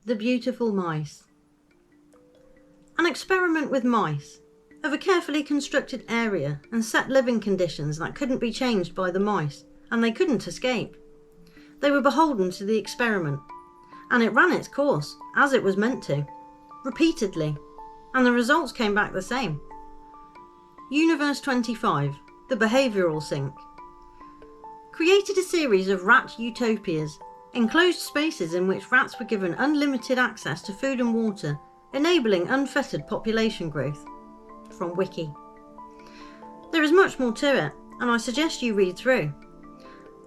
The Beautiful Mice. An experiment with mice, of a carefully constructed area and set living conditions that couldn't be changed by the mice, and they couldn't escape. They were beholden to the experiment, and it ran its course, as it was meant to, repeatedly, and the results came back the same. Universe 25, the behavioural sink, created a series of rat utopias, enclosed spaces in which rats were given unlimited access to food and water, enabling unfettered population growth. From Wiki. There is much more to it, and I suggest you read through.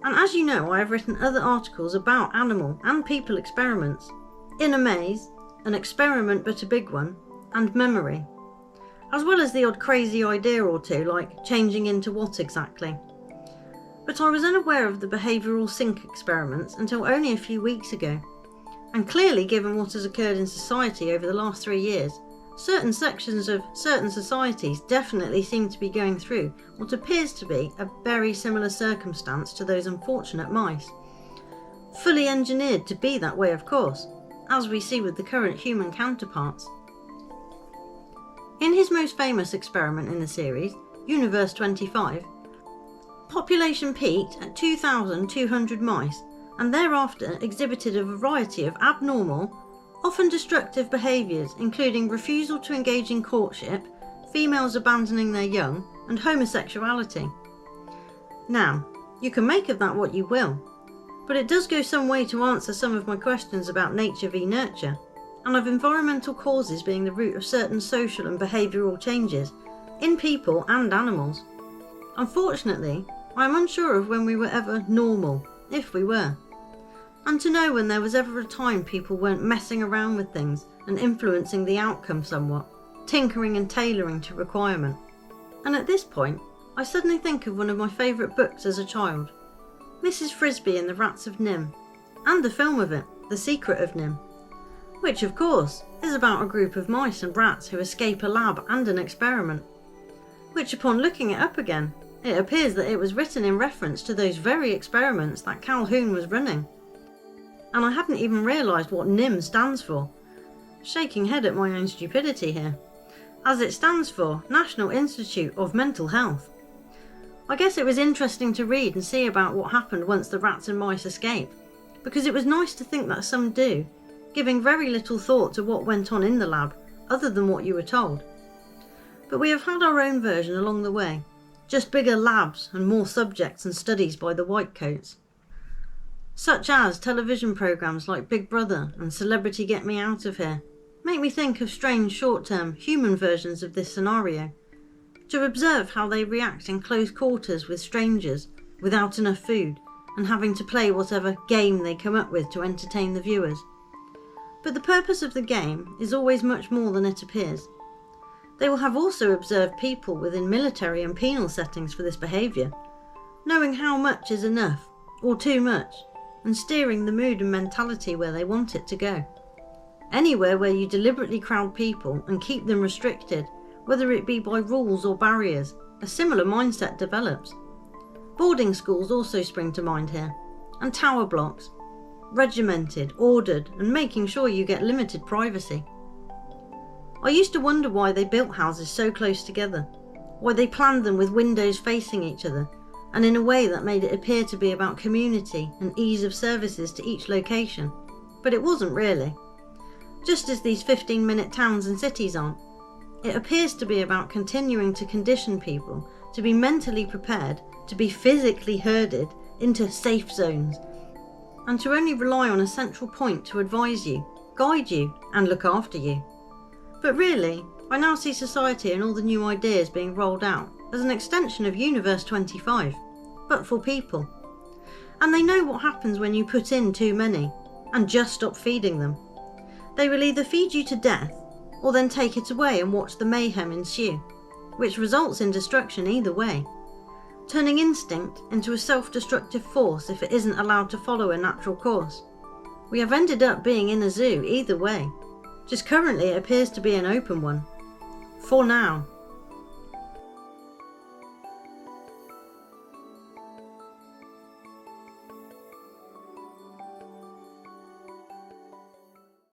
And as you know, I have written other articles about animal and people experiments, In a Maze, An Experiment But a Big One, and Memory, as well as the odd crazy idea or two like changing into what exactly. But I was unaware of the behavioural sink experiments until only a few weeks ago, and clearly given what has occurred in society over the last 3 years, certain sections of certain societies definitely seem to be going through what appears to be a very similar circumstance to those unfortunate mice. Fully engineered to be that way, of course, as we see with the current human counterparts. In his most famous experiment in the series, Universe 25, population peaked at 2,200 mice and thereafter exhibited a variety of abnormal, often destructive behaviours, including refusal to engage in courtship, females abandoning their young, and homosexuality. Now, you can make of that what you will, but it does go some way to answer some of my questions about nature v nurture, and of environmental causes being the root of certain social and behavioural changes in people and animals. Unfortunately, I am unsure of when we were ever normal, if we were, and to know when there was ever a time people weren't messing around with things and influencing the outcome somewhat, tinkering and tailoring to requirement. And at this point, I suddenly think of one of my favourite books as a child, Mrs. Frisby and the Rats of Nim, and the film of it, The Secret of Nim, which of course is about a group of mice and rats who escape a lab and an experiment, which upon looking it up again, it appears that it was written in reference to those very experiments that Calhoun was running. And I hadn't even realised what NIM stands for. Shaking head at my own stupidity here. As it stands for National Institute of Mental Health. I guess it was interesting to read and see about what happened once the rats and mice escape, because it was nice to think that some do, giving very little thought to what went on in the lab, other than what you were told. But we have had our own version along the way, just bigger labs and more subjects and studies by the whitecoats. Such as television programmes like Big Brother and Celebrity Get Me Out of Here make me think of strange short-term human versions of this scenario, to observe how they react in close quarters with strangers without enough food and having to play whatever game they come up with to entertain the viewers. But the purpose of the game is always much more than it appears. They will have also observed people within military and penal settings for this behaviour, knowing how much is enough, or too much, and steering the mood and mentality where they want it to go. Anywhere where you deliberately crowd people and keep them restricted, whether it be by rules or barriers, a similar mindset develops. Boarding schools also spring to mind here, and tower blocks, regimented, ordered, and making sure you get limited privacy. I used to wonder why they built houses so close together, why they planned them with windows facing each other, and in a way that made it appear to be about community and ease of services to each location, but it wasn't really. Just as these 15-minute towns and cities aren't, it appears to be about continuing to condition people to be mentally prepared to be physically herded into safe zones, and to only rely on a central point to advise you, guide you, and look after you. But really, I now see society and all the new ideas being rolled out as an extension of Universe 25, but for people. And they know what happens when you put in too many, and just stop feeding them. They will either feed you to death, or then take it away and watch the mayhem ensue, which results in destruction either way, turning instinct into a self-destructive force if it isn't allowed to follow a natural course. We have ended up being in a zoo either way, just currently it appears to be an open one. For now.